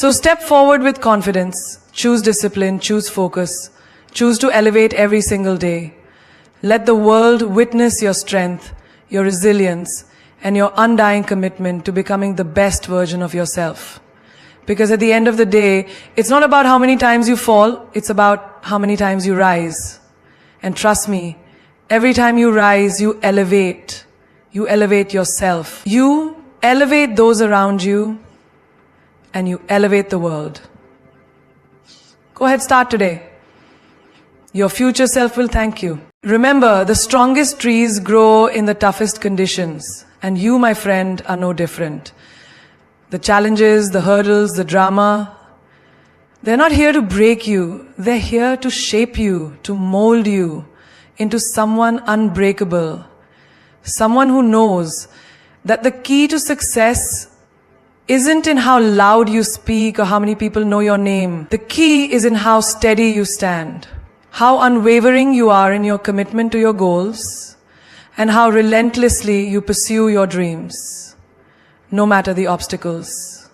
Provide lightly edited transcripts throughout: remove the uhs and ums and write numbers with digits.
So step forward with confidence, choose discipline, choose focus, choose to elevate every single day. Let the world witness your strength, your resilience, and your undying commitment to becoming the best version of yourself. Because at the end of the day, it's not about how many times you fall, it's about how many times you rise. And trust me, every time you rise, you elevate yourself. You elevate those around you, and you elevate the world. Go ahead, start today. Your future self will thank you. Remember, the strongest trees grow in the toughest conditions, and you, my friend, are no different. The challenges, the hurdles, the drama, they're not here to break you. They're here to shape you, to mold you into someone unbreakable. Someone who knows that the key to success isn't in how loud you speak or how many people know your name. The key is in how steady you stand, how unwavering you are in your commitment to your goals, and how relentlessly you pursue your dreams, no matter the obstacles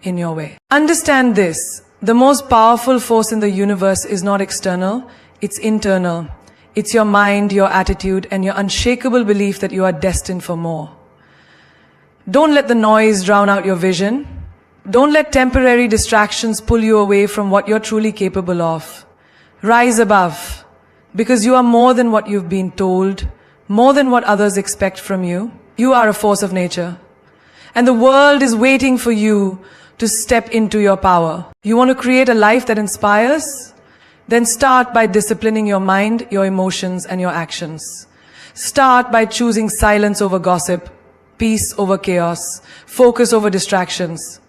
in your way. Understand this, the most powerful force in the universe is not external, it's internal. It's your mind, your attitude, and your unshakable belief that you are destined for more. Don't let the noise drown out your vision. Don't let temporary distractions pull you away from what you're truly capable of. Rise above, because you are more than what you've been told, more than what others expect from you. You are a force of nature. And the world is waiting for you to step into your power. You want to create a life that inspires? Then start by disciplining your mind, your emotions, and your actions. Start by choosing silence over gossip, peace over chaos, focus over distractions.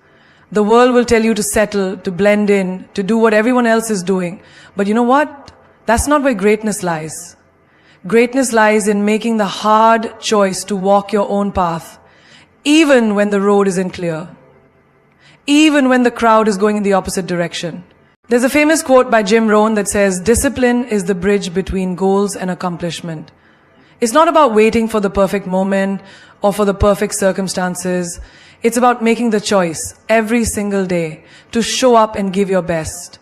The world will tell you to settle, to blend in, to do what everyone else is doing. But you know what? That's not where greatness lies. Greatness lies in making the hard choice to walk your own path, even when the road isn't clear, even when the crowd is going in the opposite direction. There's a famous quote by Jim Rohn that says, "Discipline is the bridge between goals and accomplishment." It's not about waiting for the perfect moment or for the perfect circumstances. It's about making the choice every single day to show up and give your best,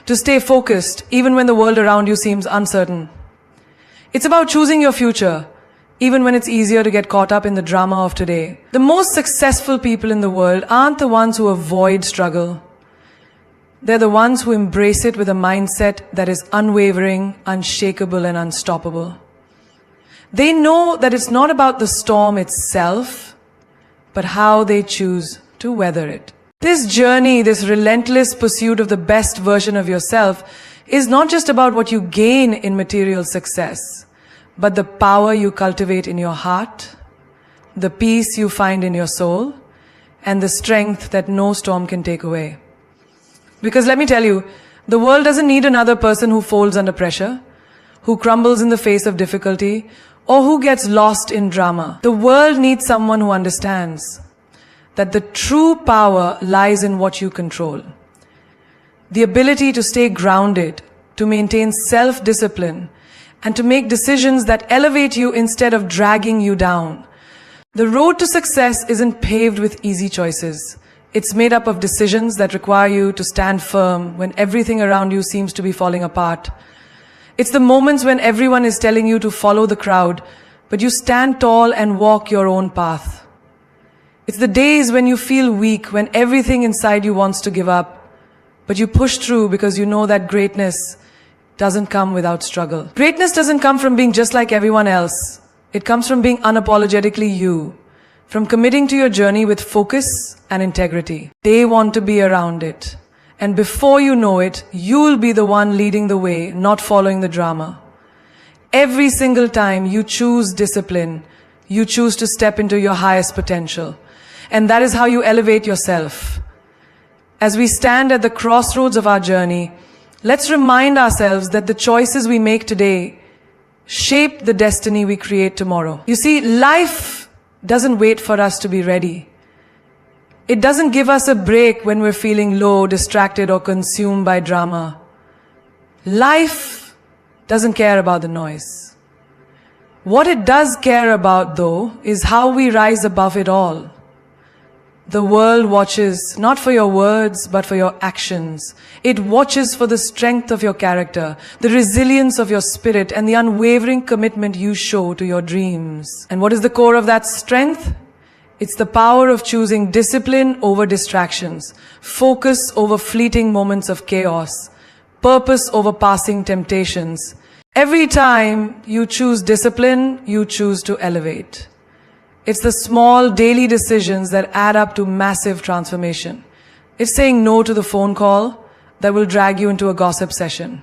to stay focused even when the world around you seems uncertain. It's about choosing your future, even when it's easier to get caught up in the drama of today. The most successful people in the world aren't the ones who avoid struggle. They're the ones who embrace it with a mindset that is unwavering, unshakable, and unstoppable. They know that it's not about the storm itself, but how they choose to weather it. This journey, this relentless pursuit of the best version of yourself, is not just about what you gain in material success, but the power you cultivate in your heart, the peace you find in your soul, and the strength that no storm can take away. Because let me tell you, the world doesn't need another person who folds under pressure, who crumbles in the face of difficulty, or who gets lost in drama. The world needs someone who understands that the true power lies in what you control. The ability to stay grounded, to maintain self-discipline, and to make decisions that elevate you instead of dragging you down. The road to success isn't paved with easy choices. It's made up of decisions that require you to stand firm when everything around you seems to be falling apart. It's the moments when everyone is telling you to follow the crowd, but you stand tall and walk your own path. It's the days when you feel weak, when everything inside you wants to give up, but you push through because you know that greatness doesn't come without struggle. Greatness doesn't come from being just like everyone else. It comes from being unapologetically you, from committing to your journey with focus and integrity. They want to be around it. And before you know it, you'll be the one leading the way, not following the drama. Every single time you choose discipline, you choose to step into your highest potential. And that is how you elevate yourself. As we stand at the crossroads of our journey, let's remind ourselves that the choices we make today shape the destiny we create tomorrow. You see, life doesn't wait for us to be ready. It doesn't give us a break when we're feeling low, distracted, or consumed by drama. Life doesn't care about the noise. What it does care about, though, is how we rise above it all. The world watches not for your words, but for your actions. It watches for the strength of your character, the resilience of your spirit, and the unwavering commitment you show to your dreams. And what is the core of that strength? It's the power of choosing discipline over distractions, focus over fleeting moments of chaos, purpose over passing temptations. Every time you choose discipline, you choose to elevate. It's the small daily decisions that add up to massive transformation. It's saying no to the phone call that will drag you into a gossip session.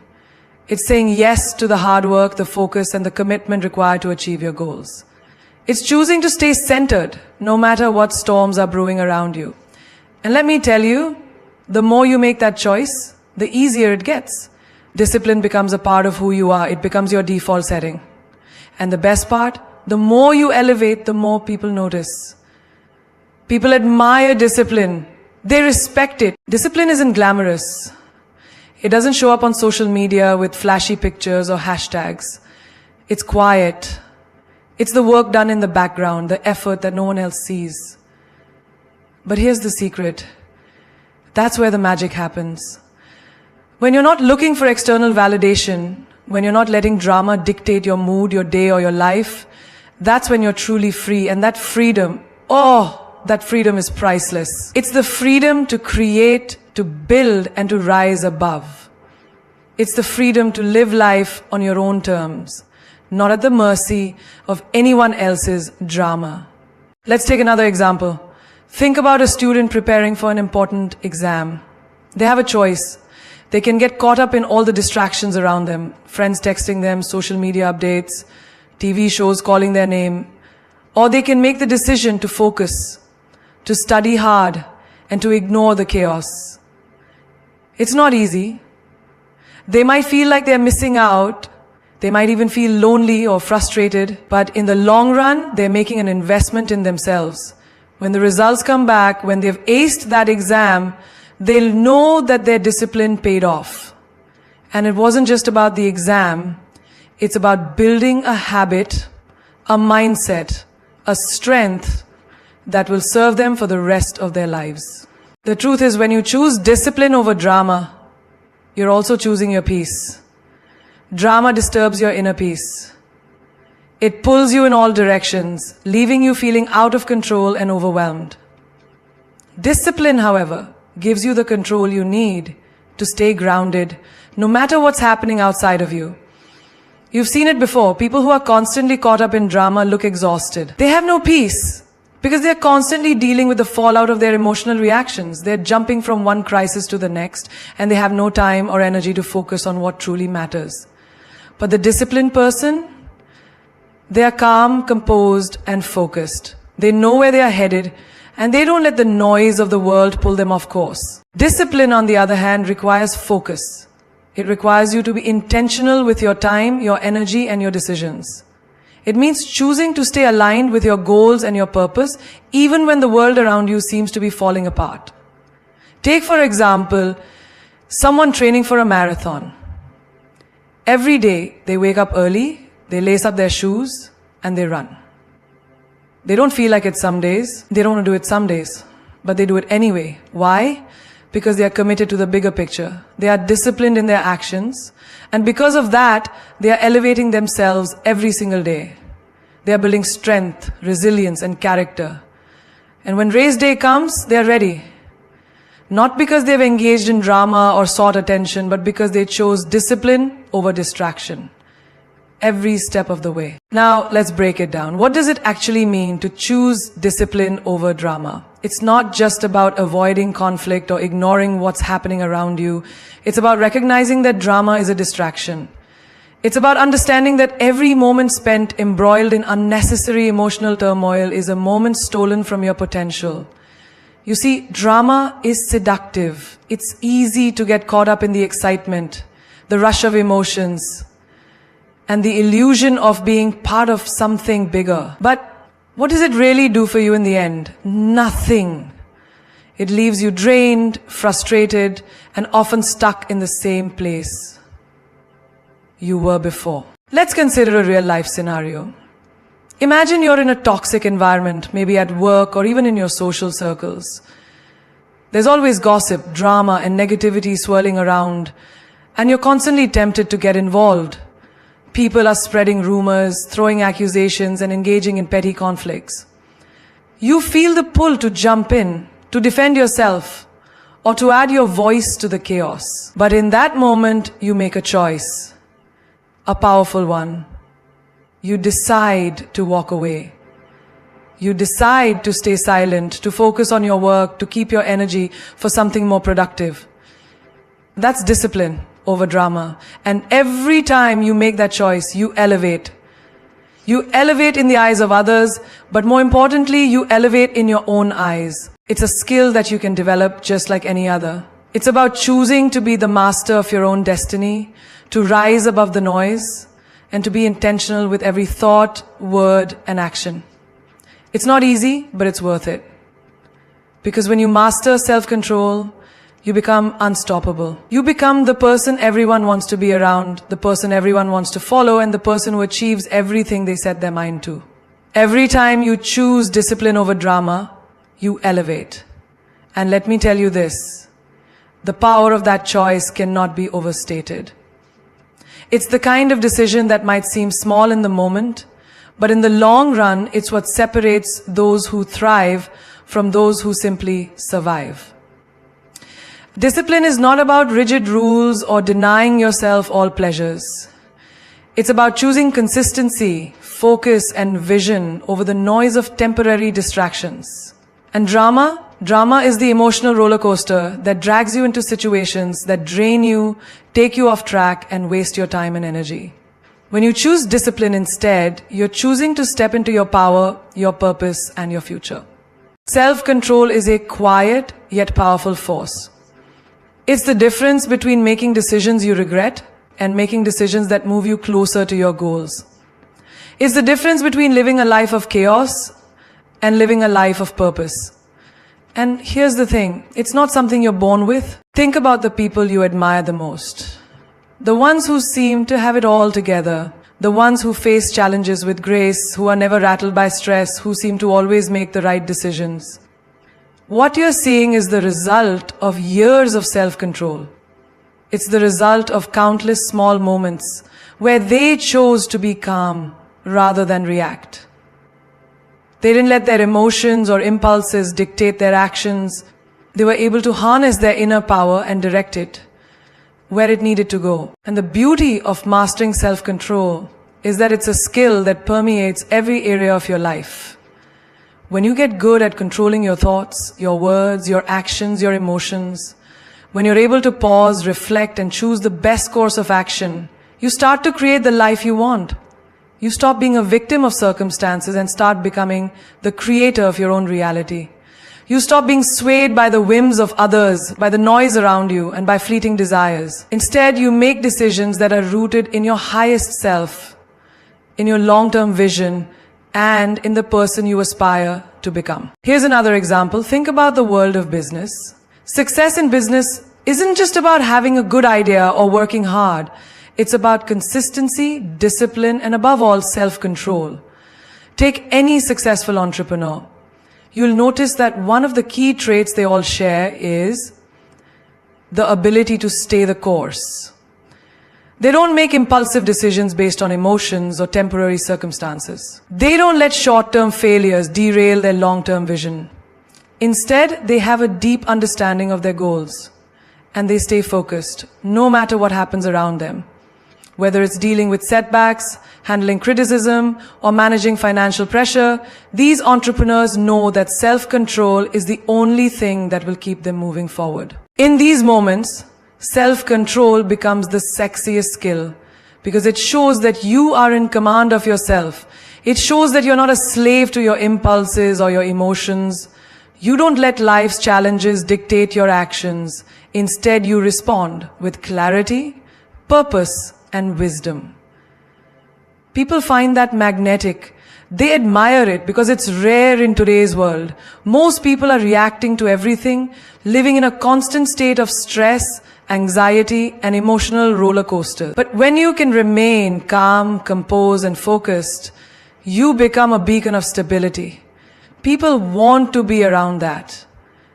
It's saying yes to the hard work, the focus, and the commitment required to achieve your goals. It's choosing to stay centered, no matter what storms are brewing around you. And let me tell you, the more you make that choice, the easier it gets. Discipline becomes a part of who you are. It becomes your default setting. And the best part, the more you elevate, the more people notice. People admire discipline. They respect it. Discipline isn't glamorous. It doesn't show up on social media with flashy pictures or hashtags. It's quiet. It's the work done in the background, the effort that no one else sees. But here's the secret. That's where the magic happens. When you're not looking for external validation, when you're not letting drama dictate your mood, your day, or your life, that's when you're truly free. And that freedom, that freedom is priceless. It's the freedom to create, to build, and to rise above. It's the freedom to live life on your own terms, not at the mercy of anyone else's drama. Let's take another example. Think about a student preparing for an important exam. They have a choice. They can get caught up in all the distractions around them, friends texting them, social media updates, TV shows calling their name, or they can make the decision to focus, to study hard, and to ignore the chaos. It's not easy. They might feel like they're missing out. They might even feel lonely or frustrated, but in the long run, they're making an investment in themselves. When the results come back, when they've aced that exam, they'll know that their discipline paid off. And it wasn't just about the exam. It's about building a habit, a mindset, a strength that will serve them for the rest of their lives. The truth is, when you choose discipline over drama, you're also choosing your peace. Drama disturbs your inner peace. It pulls you in all directions, leaving you feeling out of control and overwhelmed. Discipline, however, gives you the control you need to stay grounded, no matter what's happening outside of you. You've seen it before. People who are constantly caught up in drama look exhausted. They have no peace because they're constantly dealing with the fallout of their emotional reactions. They're jumping from one crisis to the next, and they have no time or energy to focus on what truly matters. But the disciplined person, they are calm, composed, and focused. They know where they are headed, and they don't let the noise of the world pull them off course. Discipline, on the other hand, requires focus. It requires you to be intentional with your time, your energy, and your decisions. It means choosing to stay aligned with your goals and your purpose, even when the world around you seems to be falling apart. Take, for example, someone training for a marathon. Every day, they wake up early, they lace up their shoes, and they run. They don't feel like it some days. They don't want to do it some days. But they do it anyway. Why? Because they are committed to the bigger picture. They are disciplined in their actions. And because of that, they are elevating themselves every single day. They are building strength, resilience, and character. And when race day comes, they are ready. Not because they've engaged in drama or sought attention, but because they chose discipline over distraction. Every step of the way. Now, let's break it down. What does it actually mean to choose discipline over drama? It's not just about avoiding conflict or ignoring what's happening around you. It's about recognizing that drama is a distraction. It's about understanding that every moment spent embroiled in unnecessary emotional turmoil is a moment stolen from your potential. You see, drama is seductive. It's easy to get caught up in the excitement, the rush of emotions, and the illusion of being part of something bigger. But what does it really do for you in the end? Nothing. It leaves you drained, frustrated, and often stuck in the same place you were before. Let's consider a real life scenario. Imagine you're in a toxic environment, maybe at work or even in your social circles. There's always gossip, drama, and negativity swirling around, and you're constantly tempted to get involved. People are spreading rumors, throwing accusations, and engaging in petty conflicts. You feel the pull to jump in, to defend yourself, or to add your voice to the chaos. But in that moment, you make a choice, a powerful one. You decide to walk away. You decide to stay silent, to focus on your work, to keep your energy for something more productive. That's discipline over drama. And every time you make that choice, you elevate. You elevate in the eyes of others, but more importantly, you elevate in your own eyes. It's a skill that you can develop just like any other. It's about choosing to be the master of your own destiny, to rise above the noise, and to be intentional with every thought, word, and action. It's not easy, but it's worth it. Because when you master self-control, you become unstoppable. You become the person everyone wants to be around, the person everyone wants to follow, and the person who achieves everything they set their mind to. Every time you choose discipline over drama, you elevate. And let me tell you this, the power of that choice cannot be overstated. It's the kind of decision that might seem small in the moment, but in the long run, it's what separates those who thrive from those who simply survive. Discipline is not about rigid rules or denying yourself all pleasures. It's about choosing consistency, focus, and vision over the noise of temporary distractions. And drama is the emotional roller coaster that drags you into situations that drain you, take you off track, and waste your time and energy. When you choose discipline instead, you're choosing to step into your power, your purpose, and your future. Self-control is a quiet yet powerful force. It's the difference between making decisions you regret and making decisions that move you closer to your goals. It's the difference between living a life of chaos and living a life of purpose. And here's the thing, it's not something you're born with. Think about the people you admire the most. The ones who seem to have it all together. The ones who face challenges with grace, who are never rattled by stress, who seem to always make the right decisions. What you're seeing is the result of years of self-control. It's the result of countless small moments where they chose to be calm rather than react. They didn't let their emotions or impulses dictate their actions. They were able to harness their inner power and direct it where it needed to go. And the beauty of mastering self-control is that it's a skill that permeates every area of your life. When you get good at controlling your thoughts, your words, your actions, your emotions, when you're able to pause, reflect, and choose the best course of action, you start to create the life you want. You stop being a victim of circumstances and start becoming the creator of your own reality. You stop being swayed by the whims of others, by the noise around you, and by fleeting desires. Instead, you make decisions that are rooted in your highest self, in your long-term vision, and in the person you aspire to become. Here's another example. Think about the world of business. Success in business isn't just about having a good idea or working hard. It's about consistency, discipline, and above all, self-control. Take any successful entrepreneur. You'll notice that one of the key traits they all share is the ability to stay the course. They don't make impulsive decisions based on emotions or temporary circumstances. They don't let short-term failures derail their long-term vision. Instead, they have a deep understanding of their goals, and they stay focused, no matter what happens around them. Whether it's dealing with setbacks, handling criticism, or managing financial pressure, these entrepreneurs know that self-control is the only thing that will keep them moving forward. In these moments, self-control becomes the sexiest skill because it shows that you are in command of yourself. It shows that you're not a slave to your impulses or your emotions. You don't let life's challenges dictate your actions. Instead, you respond with clarity, purpose, and wisdom. People find that magnetic. They admire it because it's rare in today's world. Most people are reacting to everything, living in a constant state of stress, anxiety, and emotional roller coaster. But when you can remain calm, composed, and focused, you become a beacon of stability. People want to be around that.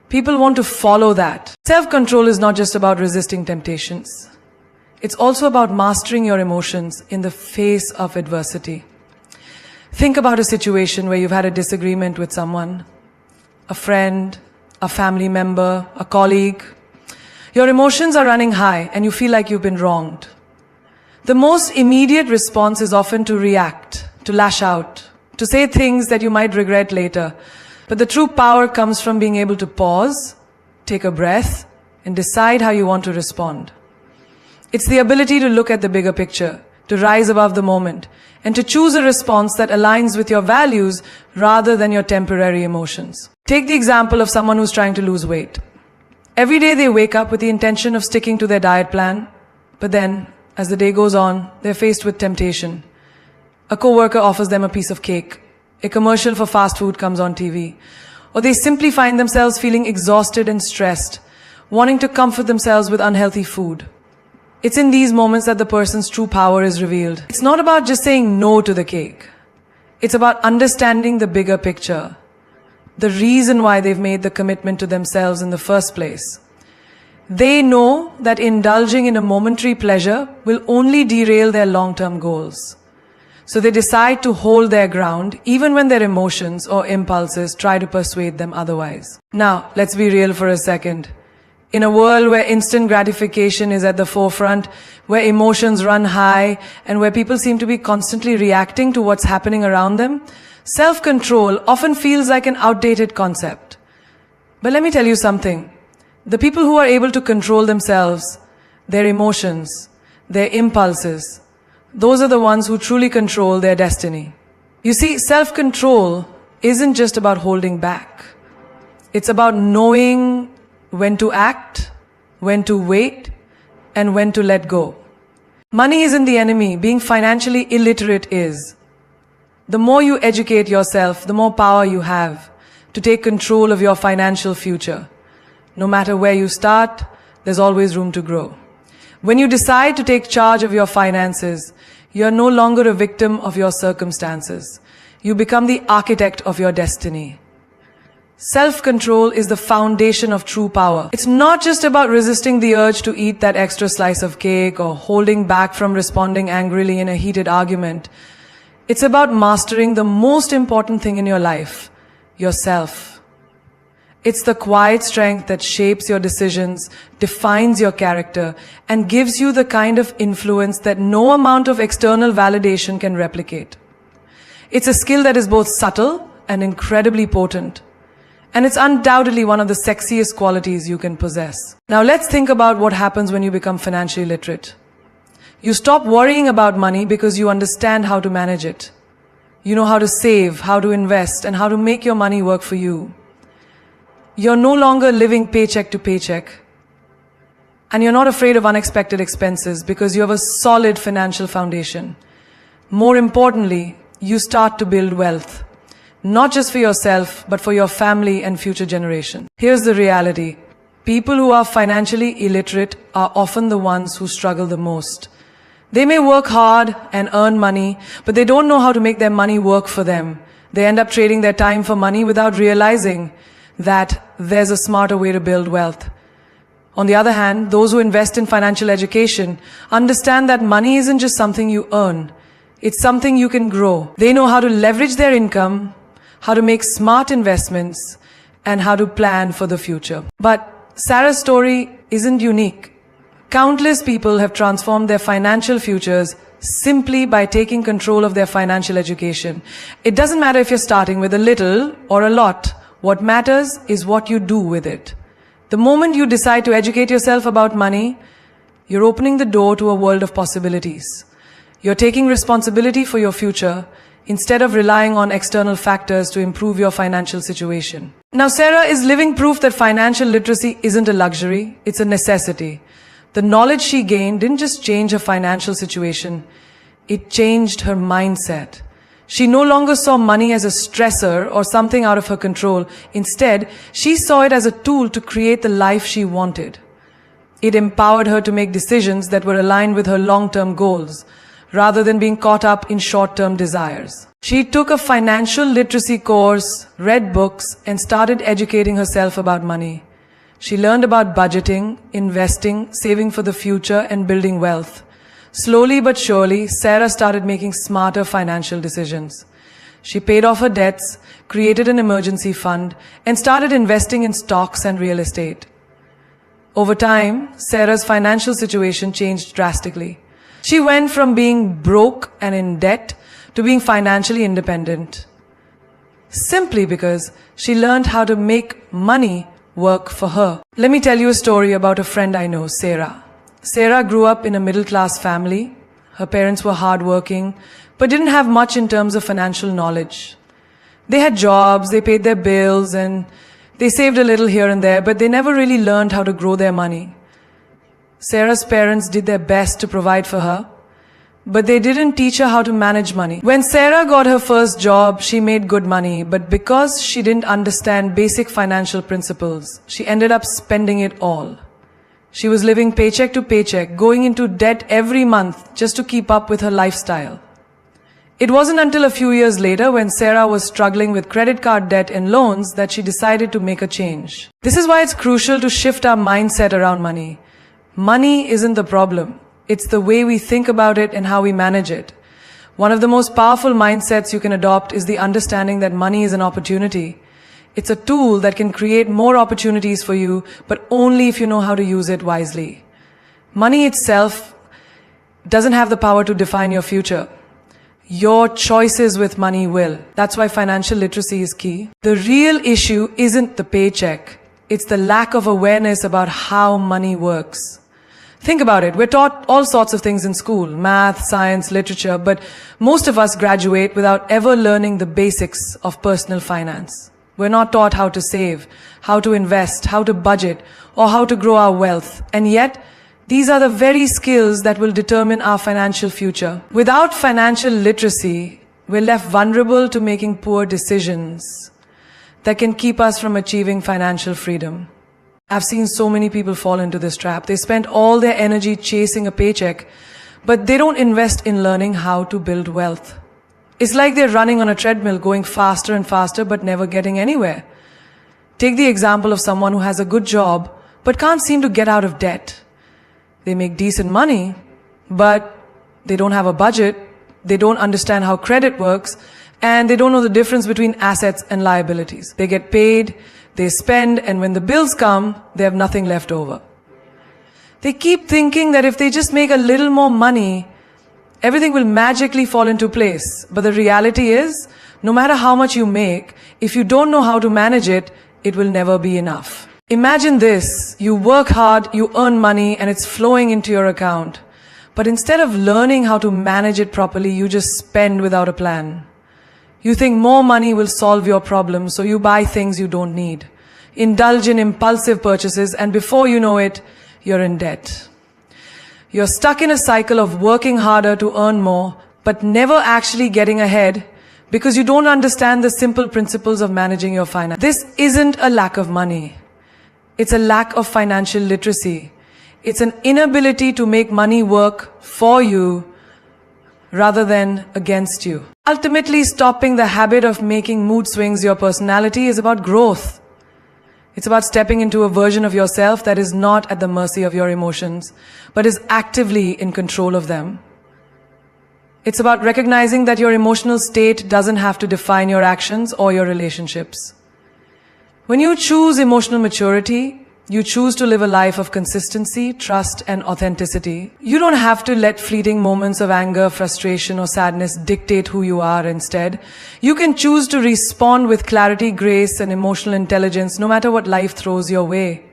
People want to follow that. Self-control is not just about resisting temptations. It's also about mastering your emotions in the face of adversity. Think about a situation where you've had a disagreement with someone, a friend, a family member, a colleague. Your emotions are running high and you feel like you've been wronged. The most immediate response is often to react, to lash out, to say things that you might regret later. But the true power comes from being able to pause, take a breath, and decide how you want to respond. It's the ability to look at the bigger picture, to rise above the moment, and to choose a response that aligns with your values rather than your temporary emotions. Take the example of someone who's trying to lose weight. Every day they wake up with the intention of sticking to their diet plan, but then, as the day goes on, they're faced with temptation. A coworker offers them a piece of cake. A commercial for fast food comes on TV. Or they simply find themselves feeling exhausted and stressed, wanting to comfort themselves with unhealthy food. It's in these moments that the person's true power is revealed. It's not about just saying no to the cake. It's about understanding the bigger picture, the reason why they've made the commitment to themselves in the first place. They know that indulging in a momentary pleasure will only derail their long-term goals. So they decide to hold their ground even when their emotions or impulses try to persuade them otherwise. Now, let's be real for a second. In a world where instant gratification is at the forefront, where emotions run high, and where people seem to be constantly reacting to what's happening around them, self-control often feels like an outdated concept. But let me tell you something. The people who are able to control themselves, their emotions, their impulses, those are the ones who truly control their destiny. You see, self-control isn't just about holding back. It's about knowing when to act, when to wait, and when to let go. Money isn't the enemy. Being financially illiterate is. The more you educate yourself, the more power you have to take control of your financial future. No matter where you start, there's always room to grow. When you decide to take charge of your finances, you're no longer a victim of your circumstances. You become the architect of your destiny. Self-control is the foundation of true power. It's not just about resisting the urge to eat that extra slice of cake or holding back from responding angrily in a heated argument. It's about mastering the most important thing in your life, yourself. It's the quiet strength that shapes your decisions, defines your character, and gives you the kind of influence that no amount of external validation can replicate. It's a skill that is both subtle and incredibly potent. And it's undoubtedly one of the sexiest qualities you can possess. Now let's think about what happens when you become financially literate. You stop worrying about money because you understand how to manage it. You know how to save, how to invest, and how to make your money work for you. You're no longer living paycheck to paycheck. And you're not afraid of unexpected expenses because you have a solid financial foundation. More importantly, you start to build wealth. Not just for yourself, but for your family and future generations. Here's the reality. People who are financially illiterate are often the ones who struggle the most. They may work hard and earn money, but they don't know how to make their money work for them. They end up trading their time for money without realizing that there's a smarter way to build wealth. On the other hand, those who invest in financial education understand that money isn't just something you earn. It's something you can grow. They know how to leverage their income, how to make smart investments, and how to plan for the future. But Sarah's story isn't unique. Countless people have transformed their financial futures simply by taking control of their financial education. It doesn't matter if you're starting with a little or a lot. What matters is what you do with it. The moment you decide to educate yourself about money, you're opening the door to a world of possibilities. You're taking responsibility for your future instead of relying on external factors to improve your financial situation. Now, Sarah is living proof that financial literacy isn't a luxury, it's a necessity. The knowledge she gained didn't just change her financial situation, it changed her mindset. She no longer saw money as a stressor or something out of her control. Instead, she saw it as a tool to create the life she wanted. It empowered her to make decisions that were aligned with her long-term goals, rather than being caught up in short-term desires. She took a financial literacy course, read books, and started educating herself about money. She learned about budgeting, investing, saving for the future, and building wealth. Slowly but surely, Sarah started making smarter financial decisions. She paid off her debts, created an emergency fund, and started investing in stocks and real estate. Over time, Sarah's financial situation changed drastically. She went from being broke and in debt to being financially independent, simply because she learned how to make money work for her. Let me tell you a story about a friend I know, Sarah. Sarah grew up in a middle-class family. Her parents were hardworking, but didn't have much in terms of financial knowledge. They had jobs, they paid their bills, and they saved a little here and there, but they never really learned how to grow their money. Sarah's parents did their best to provide for her, but they didn't teach her how to manage money. When Sarah got her first job, she made good money, but because she didn't understand basic financial principles, she ended up spending it all. She was living paycheck to paycheck, going into debt every month just to keep up with her lifestyle. It wasn't until a few years later, when Sarah was struggling with credit card debt and loans, that she decided to make a change. This is why it's crucial to shift our mindset around money. Money isn't the problem. It's the way we think about it and how we manage it. One of the most powerful mindsets you can adopt is the understanding that money is an opportunity. It's a tool that can create more opportunities for you, but only if you know how to use it wisely. Money itself doesn't have the power to define your future. Your choices with money will. That's why financial literacy is key. The real issue isn't the paycheck. It's the lack of awareness about how money works. Think about it. We're taught all sorts of things in school, math, science, literature, but most of us graduate without ever learning the basics of personal finance. We're not taught how to save, how to invest, how to budget, or how to grow our wealth. And yet, these are the very skills that will determine our financial future. Without financial literacy, we're left vulnerable to making poor decisions that can keep us from achieving financial freedom. I've seen so many people fall into this trap. They spend all their energy chasing a paycheck, but they don't invest in learning how to build wealth. It's like they're running on a treadmill, going faster and faster, but never getting anywhere. Take the example of someone who has a good job, but can't seem to get out of debt. They make decent money, but they don't have a budget, they don't understand how credit works, and they don't know the difference between assets and liabilities. They get paid, they spend, and when the bills come, they have nothing left over. They keep thinking that if they just make a little more money, everything will magically fall into place. But the reality is, no matter how much you make, if you don't know how to manage it, it will never be enough. Imagine this, you work hard, you earn money, and it's flowing into your account. But instead of learning how to manage it properly, you just spend without a plan. You think more money will solve your problem, so you buy things you don't need. Indulge in impulsive purchases, and before you know it, you're in debt. You're stuck in a cycle of working harder to earn more, but never actually getting ahead because you don't understand the simple principles of managing your finance. This isn't a lack of money. It's a lack of financial literacy. It's an inability to make money work for you rather than against you. Ultimately, stopping the habit of making mood swings your personality is about growth. It's about stepping into a version of yourself that is not at the mercy of your emotions, but is actively in control of them. It's about recognizing that your emotional state doesn't have to define your actions or your relationships. When you choose emotional maturity, you choose to live a life of consistency, trust, and authenticity. You don't have to let fleeting moments of anger, frustration, or sadness dictate who you are instead. You can choose to respond with clarity, grace, and emotional intelligence no matter what life throws your way.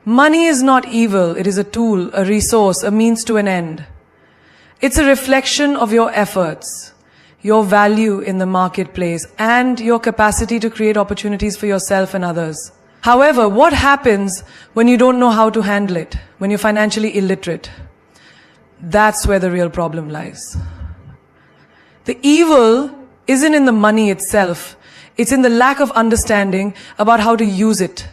Money is not evil. It is a tool, a resource, a means to an end. It's a reflection of your efforts, your value in the marketplace, and your capacity to create opportunities for yourself and others. However, what happens when you don't know how to handle it, when you're financially illiterate? That's where the real problem lies. The evil isn't in the money itself. It's in the lack of understanding about how to use it,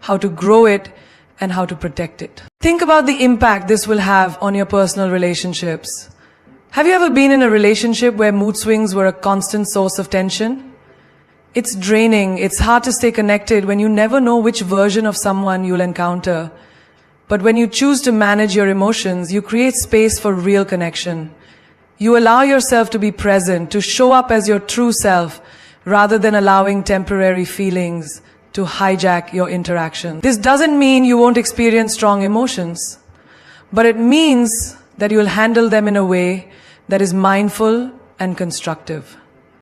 how to grow it, and how to protect it. Think about the impact this will have on your personal relationships. Have you ever been in a relationship where mood swings were a constant source of tension? It's draining. It's hard to stay connected when you never know which version of someone you'll encounter. But when you choose to manage your emotions, you create space for real connection. You allow yourself to be present, to show up as your true self, rather than allowing temporary feelings to hijack your interaction. This doesn't mean you won't experience strong emotions, but it means that you'll handle them in a way that is mindful and constructive.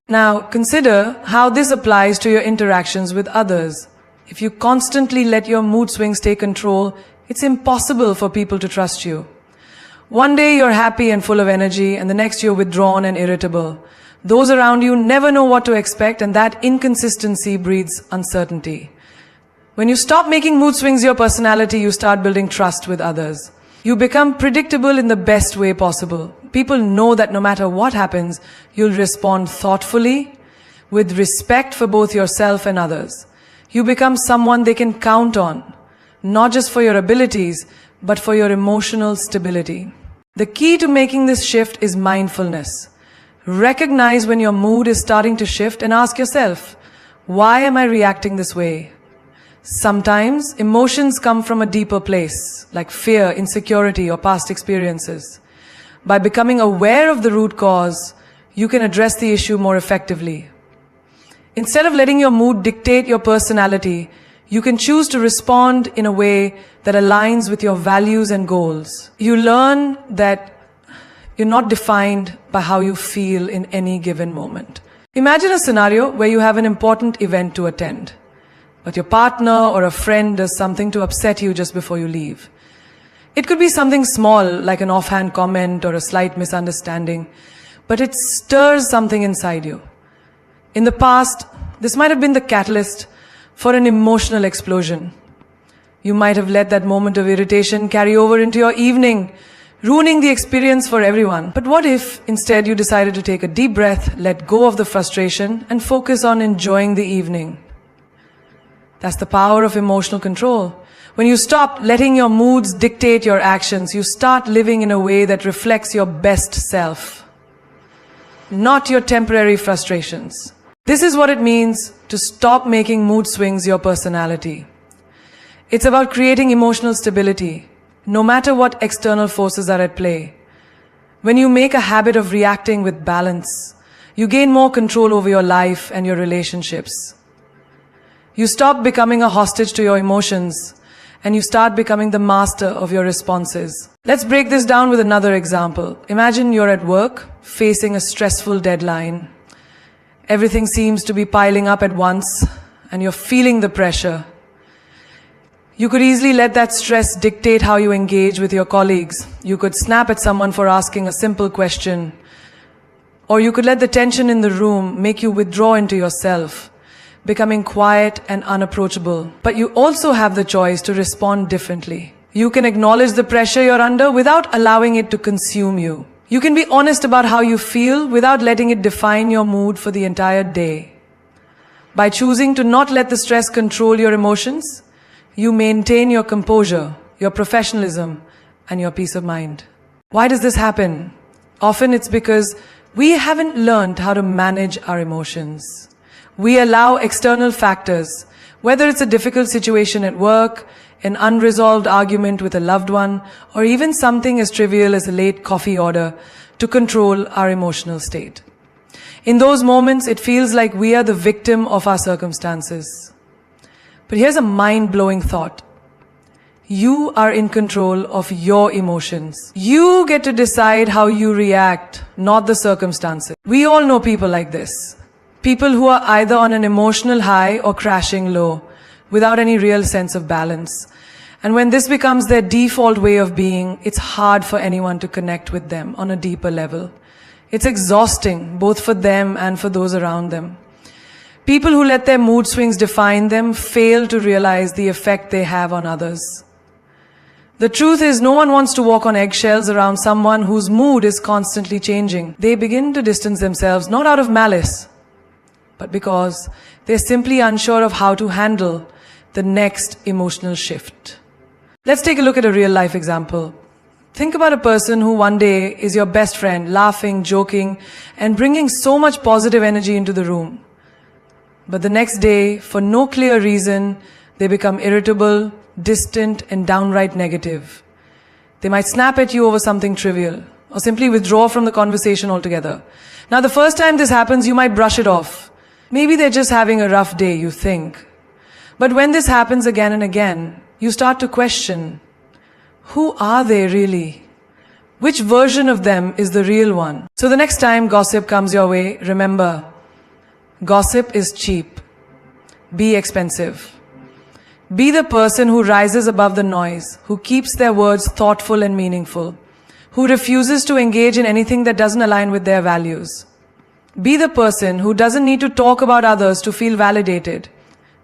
Now, consider how this applies to your interactions with others. If you constantly let your mood swings take control, it's impossible for people to trust you. One day you're happy and full of energy, and the next you're withdrawn and irritable. Those around you never know what to expect, and that inconsistency breeds uncertainty. When you stop making mood swings your personality, you start building trust with others. You become predictable in the best way possible. People know that no matter what happens, you'll respond thoughtfully, with respect for both yourself and others. You become someone they can count on, not just for your abilities, but for your emotional stability. The key to making this shift is mindfulness. Recognize when your mood is starting to shift and ask yourself, why am I reacting this way? Sometimes emotions come from a deeper place, like fear, insecurity, or past experiences. By becoming aware of the root cause, you can address the issue more effectively. Instead of letting your mood dictate your personality, you can choose to respond in a way that aligns with your values and goals. You learn that you're not defined by how you feel in any given moment. Imagine a scenario where you have an important event to attend, but your partner or a friend does something to upset you just before you leave. It could be something small, like an offhand comment or a slight misunderstanding, but it stirs something inside you. In the past, this might have been the catalyst for an emotional explosion. You might have let that moment of irritation carry over into your evening, ruining the experience for everyone. But what if instead you decided to take a deep breath, let go of the frustration, and focus on enjoying the evening? That's the power of emotional control. When you stop letting your moods dictate your actions, you start living in a way that reflects your best self, not your temporary frustrations. This is what it means to stop making mood swings your personality. It's about creating emotional stability, no matter what external forces are at play. When you make a habit of reacting with balance, you gain more control over your life and your relationships. You stop becoming a hostage to your emotions, and you start becoming the master of your responses. Let's break this down with another example. Imagine you're at work, facing a stressful deadline. Everything seems to be piling up at once, and you're feeling the pressure. You could easily let that stress dictate how you engage with your colleagues. You could snap at someone for asking a simple question. Or you could let the tension in the room make you withdraw into yourself, becoming quiet and unapproachable. But you also have the choice to respond differently. You can acknowledge the pressure you're under without allowing it to consume you. You can be honest about how you feel without letting it define your mood for the entire day. By choosing to not let the stress control your emotions, you maintain your composure, your professionalism, and your peace of mind. Why does this happen? Often it's because we haven't learned how to manage our emotions. We allow external factors, whether it's a difficult situation at work, an unresolved argument with a loved one, or even something as trivial as a late coffee order, to control our emotional state. In those moments, it feels like we are the victim of our circumstances. But here's a mind-blowing thought. You are in control of your emotions. You get to decide how you react, not the circumstances. We all know people like this. People who are either on an emotional high or crashing low, without any real sense of balance. And when this becomes their default way of being, it's hard for anyone to connect with them on a deeper level. It's exhausting, both for them and for those around them. People who let their mood swings define them fail to realize the effect they have on others. The truth is, no one wants to walk on eggshells around someone whose mood is constantly changing. They begin to distance themselves, not out of malice, but because they're simply unsure of how to handle the next emotional shift. Let's take a look at a real-life example. Think about a person who one day is your best friend, laughing, joking, and bringing so much positive energy into the room. But the next day, for no clear reason, they become irritable, distant, and downright negative. They might snap at you over something trivial, or simply withdraw from the conversation altogether. Now, the first time this happens, you might brush it off. Maybe they're just having a rough day, you think. But when this happens again and again, you start to question, who are they really? Which version of them is the real one? So the next time gossip comes your way, remember, gossip is cheap. Be expensive. Be the person who rises above the noise, who keeps their words thoughtful and meaningful, who refuses to engage in anything that doesn't align with their values. Be the person who doesn't need to talk about others to feel validated.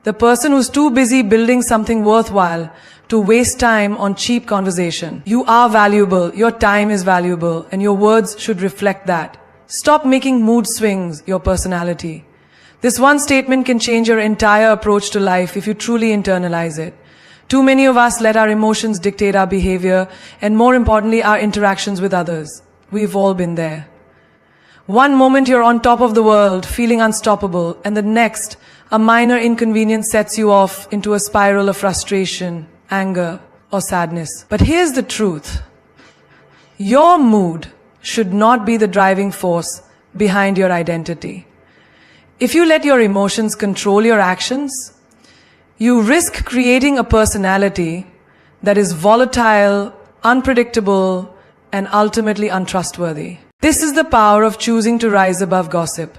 The person who's too busy building something worthwhile to waste time on cheap conversation. You are valuable, your time is valuable, and your words should reflect that. Stop making mood swings your personality. This one statement can change your entire approach to life if you truly internalize it. Too many of us let our emotions dictate our behavior, and more importantly, our interactions with others. We've all been there. One moment you're on top of the world, feeling unstoppable, and the next, a minor inconvenience sets you off into a spiral of frustration, anger, or sadness. But here's the truth. Your mood should not be the driving force behind your identity. If you let your emotions control your actions, you risk creating a personality that is volatile, unpredictable, and ultimately untrustworthy. This is the power of choosing to rise above gossip.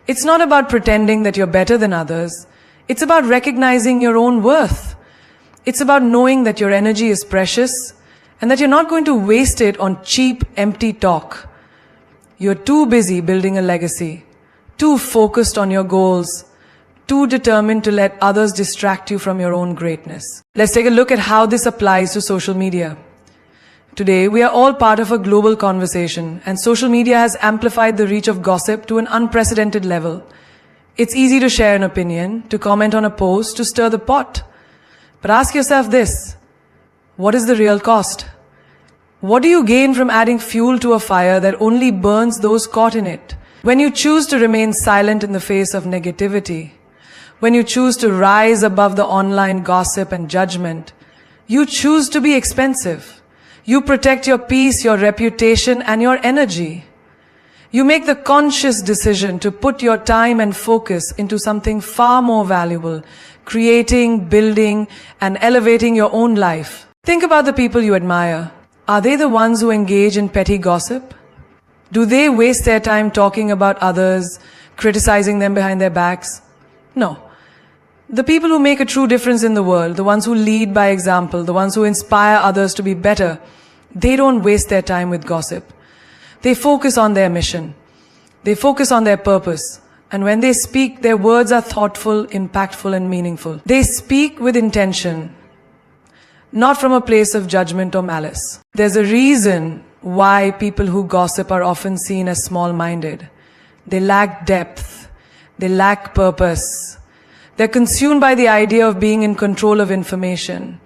It's not about pretending that you're better than others. It's about recognizing your own worth. It's about knowing that your energy is precious and that you're not going to waste it on cheap, empty talk. You're too busy building a legacy, too focused on your goals, too determined to let others distract you from your own greatness. Let's take a look at how this applies to social media. Today, we are all part of a global conversation, and social media has amplified the reach of gossip to an unprecedented level. It's easy to share an opinion, to comment on a post, to stir the pot. But ask yourself this, what is the real cost? What do you gain from adding fuel to a fire that only burns those caught in it? When you choose to remain silent in the face of negativity, when you choose to rise above the online gossip and judgment, you choose to be expensive. You protect your peace, your reputation, and your energy. You make the conscious decision to put your time and focus into something far more valuable, creating, building, and elevating your own life. Think about the people you admire. Are they the ones who engage in petty gossip? Do they waste their time talking about others, criticizing them behind their backs? No. The people who make a true difference in the world, the ones who lead by example, the ones who inspire others to be better, they don't waste their time with gossip. They focus on their mission. They focus on their purpose. And when they speak, their words are thoughtful, impactful, and meaningful. They speak with intention, not from a place of judgment or malice. There's a reason why people who gossip are often seen as small-minded. They lack depth. They lack purpose. They're consumed by the idea of being in control of information.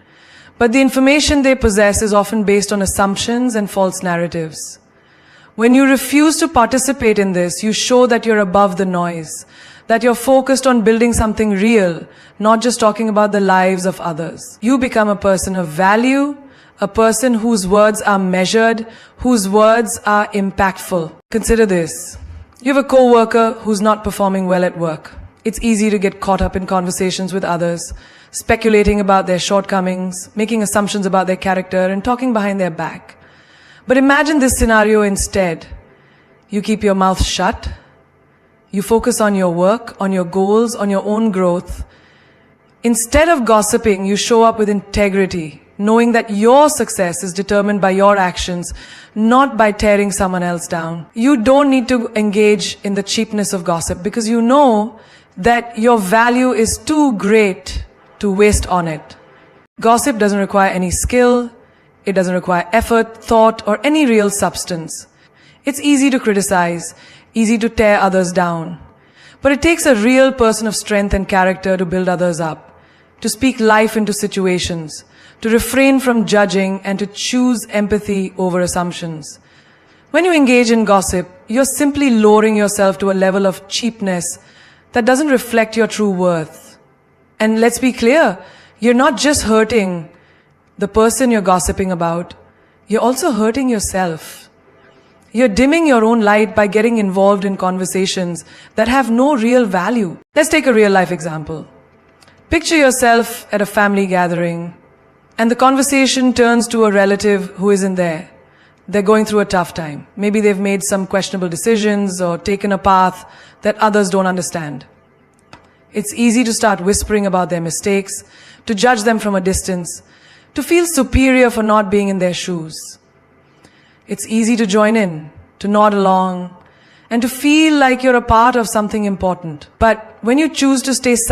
But the information they possess is often based on assumptions and false narratives. When you refuse to participate in this, you show that you're above the noise, that you're focused on building something real, not just talking about the lives of others. You become a person of value, a person whose words are measured, whose words are impactful. Consider this. You have a co-worker who's not performing well at work. It's easy to get caught up in conversations with others, speculating about their shortcomings, making assumptions about their character, and talking behind their back. But imagine this scenario instead. You keep your mouth shut. You focus on your work, on your goals, on your own growth. Instead of gossiping, you show up with integrity, knowing that your success is determined by your actions, not by tearing someone else down. You don't need to engage in the cheapness of gossip because you know that your value is too great to waste on it. Gossip doesn't require any skill, it doesn't require effort, thought, or any real substance. It's easy to criticize, easy to tear others down. But it takes a real person of strength and character to build others up, to speak life into situations, to refrain from judging, and to choose empathy over assumptions. When you engage in gossip, you're simply lowering yourself to a level of cheapness that doesn't reflect your true worth. And let's be clear, you're not just hurting the person you're gossiping about, you're also hurting yourself. You're dimming your own light by getting involved in conversations that have no real value. Let's take a real life example. Picture yourself at a family gathering, and the conversation turns to a relative who isn't there. They're going through a tough time. Maybe they've made some questionable decisions or taken a path that others don't understand. It's easy to start whispering about their mistakes, to judge them from a distance, to feel superior for not being in their shoes. It's easy to join in, to nod along, and to feel like you're a part of something important. But when you choose to stay silent,